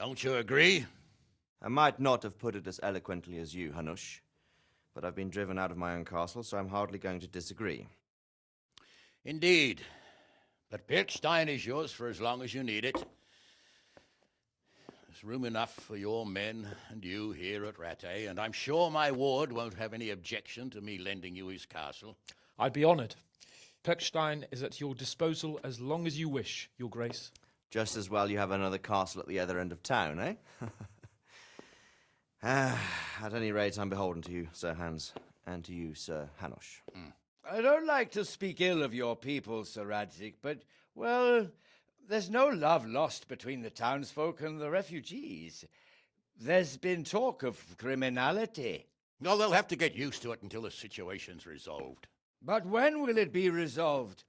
Don't you agree? I might not have put it as eloquently as you, Hanush, but I've been driven out of my own castle, so I'm hardly going to disagree. Indeed. But Birkstein is yours for as long as you need it. There's room enough for your men and you here at Rattay, and I'm sure my ward won't have any objection to me lending you his castle. I'd be honoured. Perkstein is at your disposal as long as you wish, Your Grace. Just as well you have another castle at the other end of town, eh? At any rate, I'm beholden to you, Sir Hans, and to you, Sir Hanush. I don't like to speak ill of your people, Sir Radzik, but, well, there's no love lost between the townsfolk and the refugees. There's been talk of criminality. Well, they'll have to get used to it until the situation's resolved. But when will it be resolved?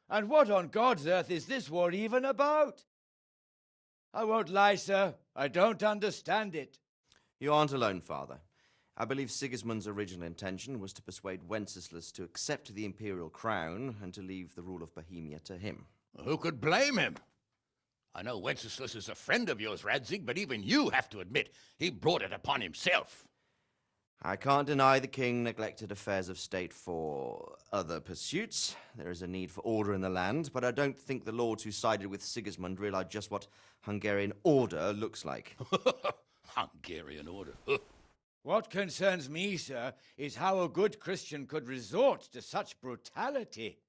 And what on God's earth is this war even about? I won't lie, sir. I don't understand it. You aren't alone, Father. I believe Sigismund's original intention was to persuade Wenceslas to accept the imperial crown and to leave the rule of Bohemia to him. Who could blame him? I know Wenceslas is a friend of yours, Radzig, but even you have to admit he brought it upon himself. I can't deny the king neglected affairs of state for other pursuits. There is a need for order in the land, but I don't think the lords who sided with Sigismund realized just what Hungarian order looks like. Hungarian order. What concerns me, sir, is how a good Christian could resort to such brutality.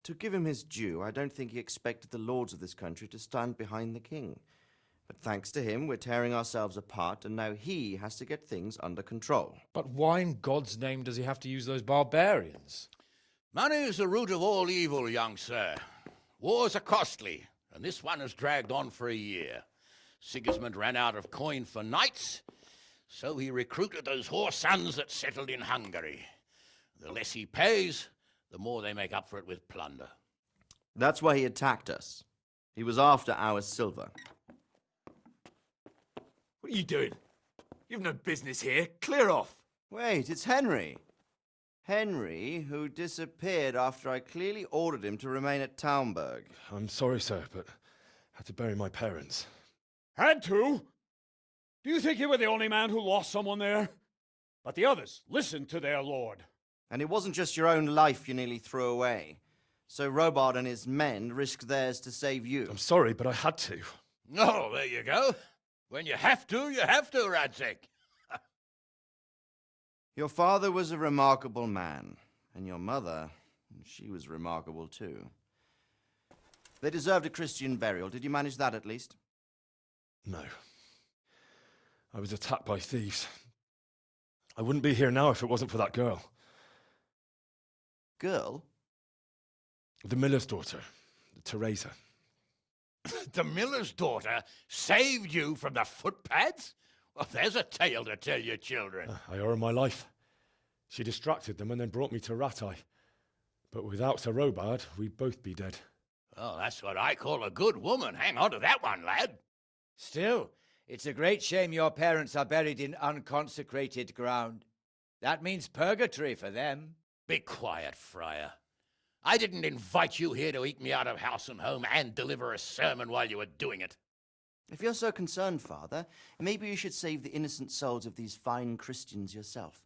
To give him his due, I don't think he expected the lords of this country to stand behind the king. But thanks to him, we're tearing ourselves apart, and now he has to get things under control. But why in God's name does he have to use those barbarians? Money is the root of all evil, young sir. Wars are costly, and this one has dragged on for a year. Sigismund ran out of coin for knights, so he recruited those whore sons that settled in Hungary. The less he pays, the more they make up for it with plunder. That's why he attacked us. He was after our silver. What are you doing? You've no business here. Clear off. Wait, it's Henry. Henry, who disappeared after I clearly ordered him to remain at Taunberg. I'm sorry, sir, but I had to bury my parents. Had to? Do you think you were the only man who lost someone there? But the others listened to their lord. And it wasn't just your own life you nearly threw away. So Robard and his men risked theirs to save you. I'm sorry, but I had to. Oh, there you go. When you have to, Radzig. Your father was a remarkable man, and your mother, she was remarkable too. They deserved a Christian burial. Did you manage that at least? No. I was attacked by thieves. I wouldn't be here now if it wasn't for that girl. Girl? The miller's daughter, Teresa. The miller's daughter saved you from the footpads? Well, there's a tale to tell your children. I owe her my life. She distracted them and then brought me to Rattay. But without Sir Robard, we'd both be dead. Oh, that's what I call a good woman. Hang on to that one, lad. Still, it's a great shame your parents are buried in unconsecrated ground. That means purgatory for them. Be quiet, friar. I didn't invite you here to eat me out of house and home and deliver a sermon while you were doing it. If you're so concerned, Father, maybe you should save the innocent souls of these fine Christians yourself.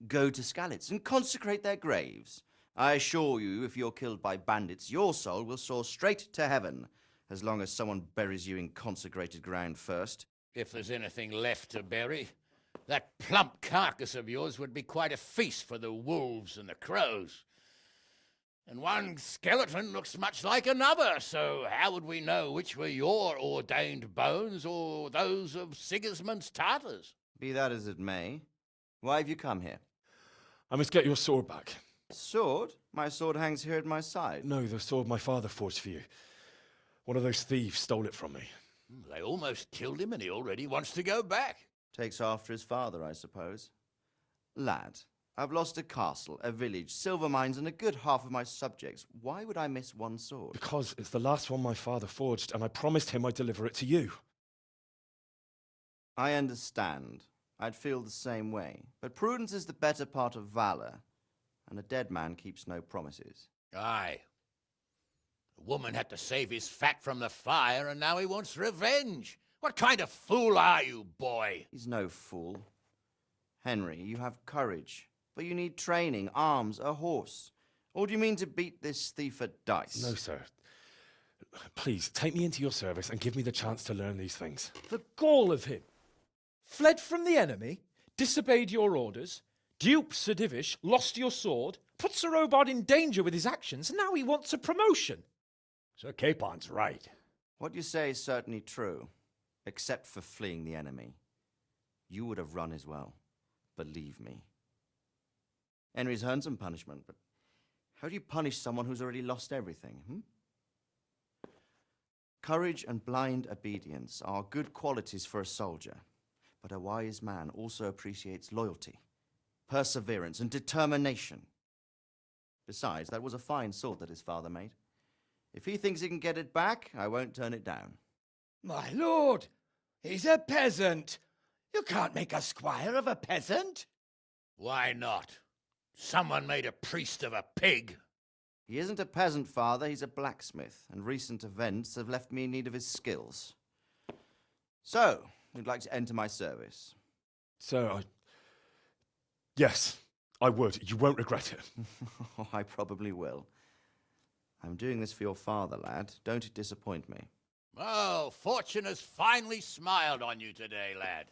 Go to Skalitz and consecrate their graves. I assure you, if you're killed by bandits, your soul will soar straight to heaven, as long as someone buries you in consecrated ground first. If there's anything left to bury, that plump carcass of yours would be quite a feast for the wolves and the crows. And one skeleton looks much like another, so how would we know which were your ordained bones or those of Sigismund's Tartars? Be that as it may, why have you come here? I must get your sword back. Sword? My sword hangs here at my side. No, the sword my father forged for you. One of those thieves stole it from me. They almost killed him and he already wants to go back. Takes after his father, I suppose. Lad, I've lost a castle, a village, silver mines, and a good half of my subjects. Why would I miss one sword? Because it's the last one my father forged, and I promised him I'd deliver it to you. I understand. I'd feel the same way. But prudence is the better part of valor, and a dead man keeps no promises. Aye. The woman had to save his fat from the fire, and now he wants revenge. What kind of fool are you, boy? He's no fool. Henry, you have courage, but you need training, arms, a horse. Or do you mean to beat this thief at dice? No, sir. Please, take me into your service and give me the chance to learn these things. The gall of him. Fled from the enemy, disobeyed your orders, duped Sir Divish, lost your sword, put Sir Robard in danger with his actions, and now he wants a promotion. Sir Capon's right. What you say is certainly true, except for fleeing the enemy. You would have run as well, believe me. Henry's earned some punishment, but how do you punish someone who's already lost everything? Courage and blind obedience are good qualities for a soldier, but a wise man also appreciates loyalty, perseverance, and determination. Besides, that was a fine sword that his father made. If he thinks he can get it back, I won't turn it down. My lord, he's a peasant. You can't make a squire of a peasant. Why not? Someone made a priest of a pig. He isn't a peasant, father, he's a blacksmith, and recent events have left me in need of his skills. So, you'd like to enter my service? Sir, Yes, I would. You won't regret it. Oh, I probably will. I'm doing this for your father, lad. Don't it disappoint me. Oh, fortune has finally smiled on you today, lad.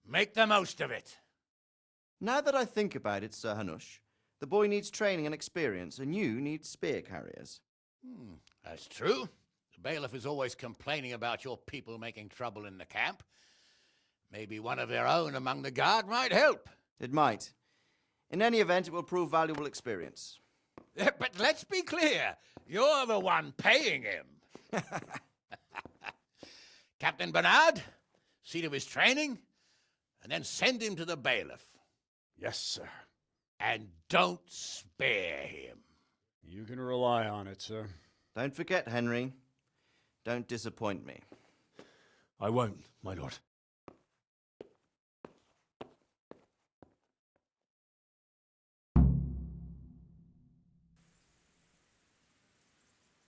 Make the most of it. Now that I think about it, Sir Hanush, the boy needs training and experience, and you need spear carriers. That's true. The bailiff is always complaining about your people making trouble in the camp. Maybe one of their own among the guard might help. It might. In any event, it will prove valuable experience. But let's be clear. You're the one paying him. Captain Bernard, see to his training, and then send him to the bailiff. Yes, sir. And don't spare him. You can rely on it, sir. Don't forget, Henry. Don't disappoint me. I won't, my lord.